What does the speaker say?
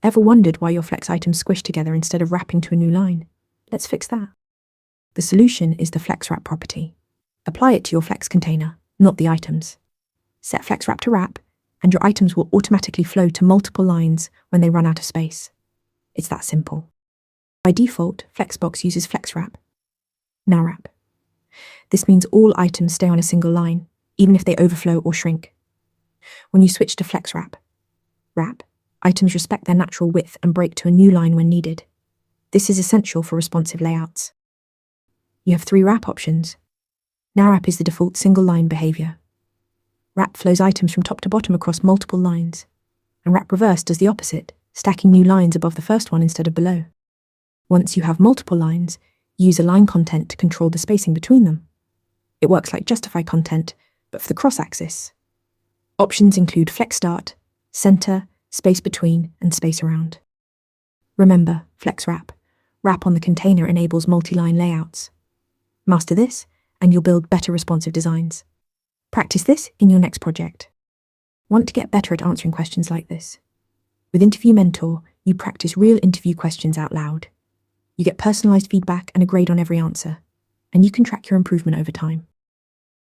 Ever wondered why your Flex items squish together instead of wrapping to a new line? Let's fix that. The solution is the Flex Wrap property. Apply it to your Flex container, not the items. Set Flex Wrap to wrap, and your items will automatically flow to multiple lines when they run out of space. It's that simple. By default, Flexbox uses Flex Wrap. Nowrap. This means all items stay on a single line, even if they overflow or shrink. When you switch to Flex Wrap, items respect their natural width and break to a new line when needed. This is essential for responsive layouts. You have 3 wrap options. Nowrap is the default single-line behavior. Wrap flows items from top to bottom across multiple lines, and wrap reverse does the opposite, stacking new lines above the first one instead of below. Once you have multiple lines, use align content to control the spacing between them. It works like justify content, but for the cross-axis. Options include flex start, center, space between, and space around. Remember, Flex Wrap. Wrap on the container enables multi-line layouts. Master this, and you'll build better responsive designs. Practice this in your next project. Want to get better at answering questions like this? With Interview Mentor, you practice real interview questions out loud. You get personalized feedback and a grade on every answer, and you can track your improvement over time.